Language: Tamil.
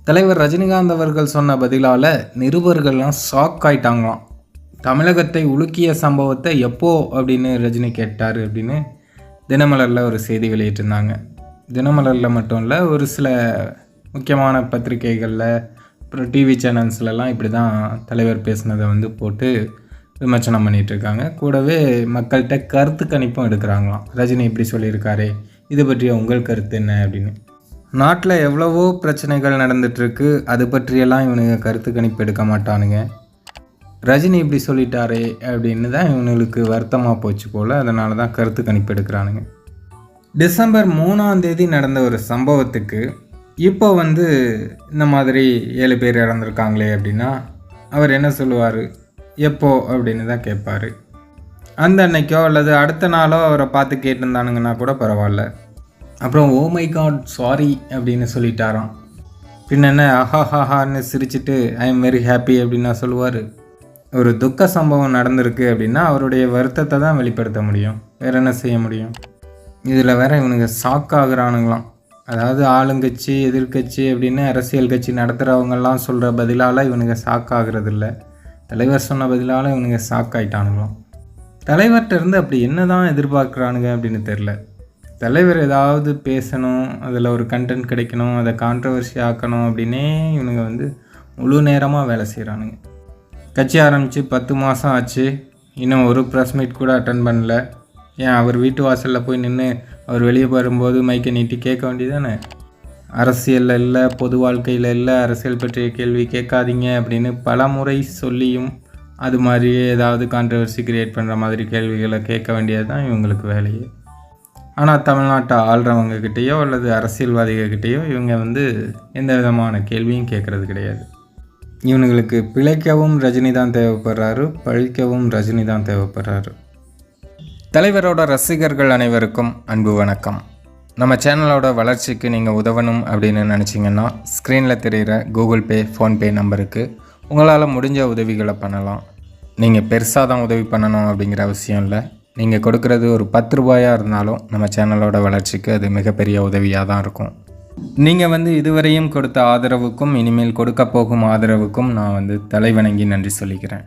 தலைவர் ரஜினிகாந்த் அவர்கள் சொன்ன பதிலால் நிருபர்கள்லாம் ஷாக் ஆயிட்டாங்களாம். தமிழகத்தை உலுக்கிய சம்பவத்தை எப்போ அப்படின்னு ரஜினி கேட்டார் அப்படின்னு தினமலரில் ஒரு செய்தி வெளியிட்டிருந்தாங்க. தினமலரில் மட்டும் இல்லை, ஒரு சில முக்கியமான பத்திரிகைகளில் அப்புறம் டிவி சேனல்ஸ்லலாம் இப்படி தான் தலைவர் பேசினதை போட்டு விமர்சனம் பண்ணிகிட்ருக்காங்க. கூடவே மக்கள்கிட்ட கருத்து கணிப்பும் எடுக்கிறாங்களாம். ரஜினி இப்படி சொல்லியிருக்காரே, இது பற்றிய உங்கள் கருத்து என்ன அப்படின்னு. நாட்டில் எவ்வளவோ பிரச்சனைகள் நடந்துகிட்ருக்கு, அது பற்றியெல்லாம் இவனுங்க கருத்து கணிப்பு எடுக்க மாட்டானுங்க. ரஜினி இப்படி சொல்லிட்டாரே அப்படின்னு தான் இவனுங்களுக்கு வருத்தமாக போச்சு போல், அதனால தான் கருத்து கணிப்பு எடுக்கிறானுங்க. டிசம்பர் 3 நடந்த ஒரு சம்பவத்துக்கு இப்போ இந்த மாதிரி 7 பேர் இறந்துருக்காங்களே அப்படின்னா அவர் என்ன சொல்லுவார், எப்போ அப்படின்னு தான் கேட்பார். அந்த அன்னைக்கோ அல்லது அடுத்த நாளோ அவரை பார்த்து கேட்டிருந்தானுங்கன்னா கூட பரவாயில்ல. அப்புறம் ஓ மை காட் சாரி அப்படின்னு சொல்லிட்டாராம். பின்ன என்ன ஆஹாஹான்னு சிரிச்சிட்டு ஐ எம் வெரி ஹாப்பி அப்படின்னு நான் சொல்லுவார். ஒரு துக்க சம்பவம் நடந்திருக்கு அப்படின்னா அவருடைய வருத்தத்தை தான் வெளிப்படுத்த முடியும், வேறு என்ன செய்ய முடியும். இதில் வேற இவனுங்க ஷாக் ஆகுறானுங்களாம். அதாவது ஆளுங்கட்சி எதிர்கட்சி அப்படின்னு அரசியல் கட்சி நடத்துகிறவங்கெல்லாம் சொல்கிற பதிலால் இவனுங்க ஷாக் ஆகுறது இல்லை, தலைவர் சொன்ன பதிலால் இவனுங்க ஷாக் ஆகிட்டானுங்களாம். தலைவர்கிட்ட இருந்து அப்படி என்ன தான் எதிர்பார்க்குறானுங்க அப்படின்னு தெரில. தலைவர் ஏதாவது பேசணும், அதில் ஒரு கண்டென்ட் கிடைக்கணும், அதை கான்ட்ரவர்சி ஆக்கணும் அப்படின்னே இவனுங்க முழு நேரமாக வேலை செய்கிறானுங்க. கட்சி ஆரம்பித்து 10 மாதம் ஆச்சு, இன்னும் ஒரு ப்ரெஸ் மீட் கூட அட்டன் பண்ணல. ஏன் அவர் வீட்டு வாசலில் போய் நின்று அவர் வெளியே வரும்போது மைக்கை நீட்டி கேட்க வேண்டியதானே, அரசியலில் இல்லை, பொது வாழ்க்கையில் இல்லை, அரசியல் பற்றிய கேள்வி கேட்காதீங்க அப்படின்னு பல முறை சொல்லியும் அது மாதிரியே ஏதாவது கான்ட்ரவர்சி கிரியேட் பண்ணுற மாதிரி கேள்விகளை கேட்க வேண்டியது தான் இவங்களுக்கு வேலையே. ஆனால் தமிழ்நாட்டை ஆள்றவங்கக்கிட்டேயோ அல்லது அரசியல்வாதிகள்கிட்டேயோ இவங்க எந்த விதமான கேள்வியும் கேட்குறது கிடையாது. இவனுங்களுக்கு பிழைக்கவும் ரஜினி தான் தேவைப்படுறாரு, பழிக்கவும் ரஜினி தான் தேவைப்படுறாரு. தலைவரோட ரசிகர்கள் அனைவருக்கும் அன்பு வணக்கம். நம்ம சேனலோட வளர்ச்சிக்கு நீங்கள் உதவணும் அப்படின்னு நினச்சிங்கன்னா ஸ்க்ரீனில் தெரிகிற கூகுள் பே, ஃபோன்பே நம்பருக்கு உங்களால் முடிஞ்ச உதவிகளை பண்ணலாம். நீங்கள் பெருசாக தான் உதவி பண்ணணும் அப்படிங்கிற அவசியம் இல்லை. நீங்கள் கொடுக்குறது ஒரு 10 ரூபாயாக இருந்தாலும் நம்ம சேனலோட வளர்ச்சிக்கு அது மிகப்பெரிய உதவியாக தான் இருக்கும். நீங்கள் இதுவரையும் கொடுத்த ஆதரவுக்கும் இனிமேல் கொடுக்க போகும் ஆதரவுக்கும் நான் தலைவணங்கி நன்றி சொல்லிக்கிறேன்.